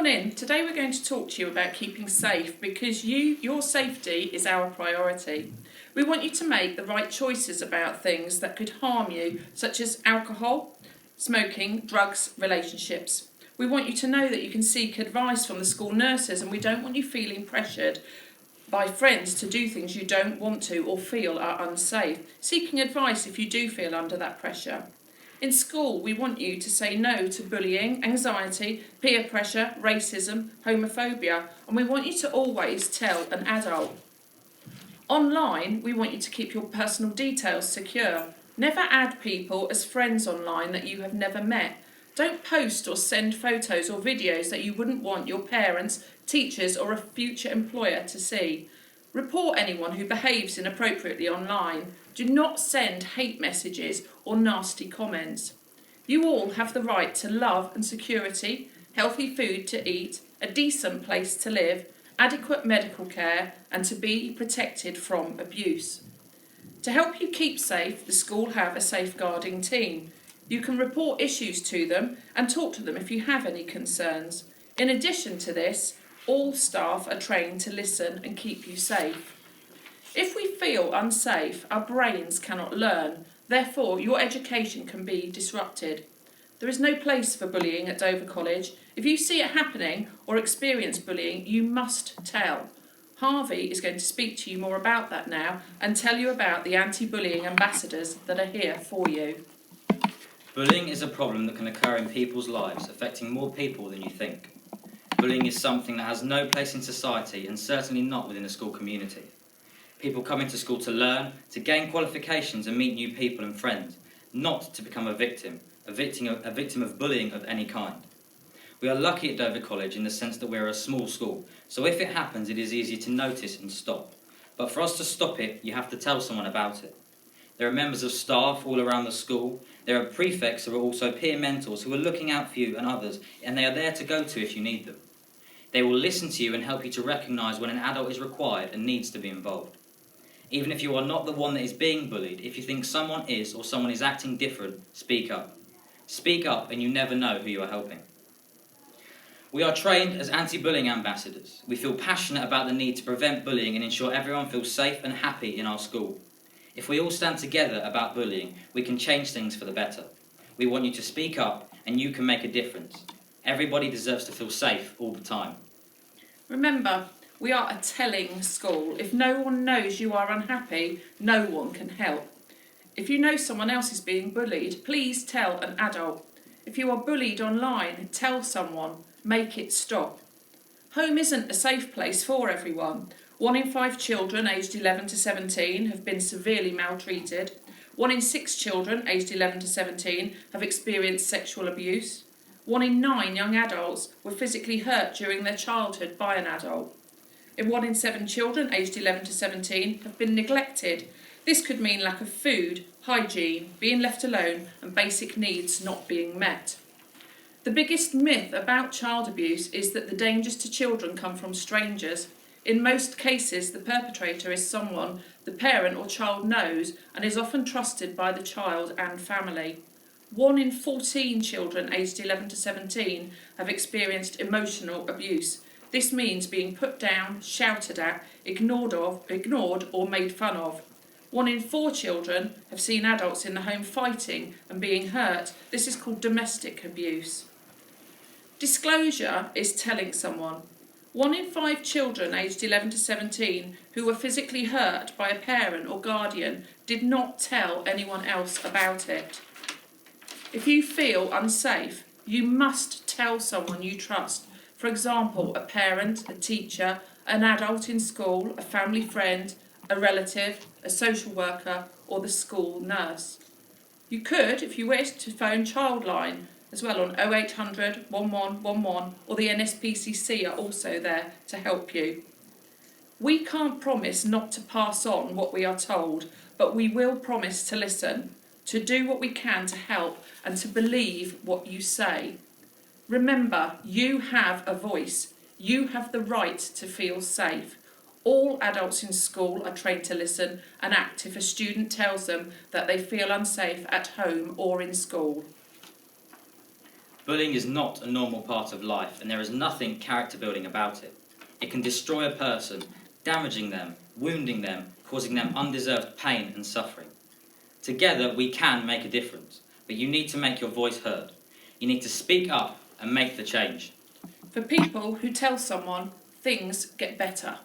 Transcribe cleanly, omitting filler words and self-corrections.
Morning. Today we're going to talk to you about keeping safe because your safety is our priority. We want you to make the right choices about things that could harm you, such as alcohol, smoking, drugs, relationships. We want you to know that you can seek advice from the school nurses, and we don't want you feeling pressured by friends to do things you don't want to or feel are unsafe. Seeking advice if you do feel under that pressure. In school, we want you to say no to bullying, anxiety, peer pressure, racism, homophobia, and we want you to always tell an adult. Online, we want you to keep your personal details secure. Never add people as friends online that you have never met. Don't post or send photos or videos that you wouldn't want your parents, teachers, or a future employer to see. Report anyone who behaves inappropriately online. Do not send hate messages or nasty comments. You all have the right to love and security, healthy food to eat, a decent place to live, adequate medical care, and to be protected from abuse. To help you keep safe, the school have a safeguarding team. You can report issues to them and talk to them if you have any concerns. In addition to this, all staff are trained to listen and keep you safe. If we feel unsafe, our brains cannot learn. Therefore, your education can be disrupted. There is no place for bullying at Dover College. If you see it happening or experience bullying, you must tell. Harvey is going to speak to you more about that now and tell you about the anti-bullying ambassadors that are here for you. Bullying is a problem that can occur in people's lives, affecting more people than you think. Bullying is something that has no place in society and certainly not within the school community. People come into school to learn, to gain qualifications and meet new people and friends, not to become a victim of bullying of any kind. We are lucky at Dover College in the sense that we are a small school, so if it happens it is easy to notice and stop. But for us to stop it, you have to tell someone about it. There are members of staff all around the school. There are prefects who are also peer mentors who are looking out for you and others, and they are there to go to if you need them. They will listen to you and help you to recognise when an adult is required and needs to be involved. Even if you are not the one that is being bullied, if you think someone is or someone is acting different, speak up. Speak up and you never know who you are helping. We are trained as anti-bullying ambassadors. We feel passionate about the need to prevent bullying and ensure everyone feels safe and happy in our school. If we all stand together about bullying, we can change things for the better. We want you to speak up and you can make a difference. Everybody deserves to feel safe all the time. Remember, we are a telling school. If no one knows you are unhappy, no one can help. If you know someone else is being bullied, please tell an adult. If you are bullied online, tell someone. Make it stop. Home isn't a safe place for everyone. 1 in 5 children aged 11 to 17 have been severely maltreated. 1 in 6 children aged 11 to 17 have experienced sexual abuse. 1 in 9 young adults were physically hurt during their childhood by an adult. 1 in 7 children aged 11 to 17 have been neglected. This could mean lack of food, hygiene, being left alone, and basic needs not being met. The biggest myth about child abuse is that the dangers to children come from strangers. In most cases, the perpetrator is someone the parent or child knows and is often trusted by the child and family. 1 in 14 children aged 11 to 17 have experienced emotional abuse. This means being put down, shouted at, ignored or made fun of. 1 in 4 children have seen adults in the home fighting and being hurt. This is called domestic abuse. Disclosure is telling someone. 1 in 5 children aged 11 to 17 who were physically hurt by a parent or guardian did not tell anyone else about it. If you feel unsafe, you must tell someone you trust. For example, a parent, a teacher, an adult in school, a family friend, a relative, a social worker, or the school nurse. You could, if you wish, to phone Childline as well on 0800 1111, or the NSPCC are also there to help you. We can't promise not to pass on what we are told, but we will promise to listen, to do what we can to help, and to believe what you say. Remember, you have a voice. You have the right to feel safe. All adults in school are trained to listen and act if a student tells them that they feel unsafe at home or in school. Bullying is not a normal part of life, and there is nothing character building about it. It can destroy a person, damaging them, wounding them, causing them undeserved pain and suffering. Together we can make a difference, but you need to make your voice heard. You need to speak up and make the change. For people who tell someone, things get better.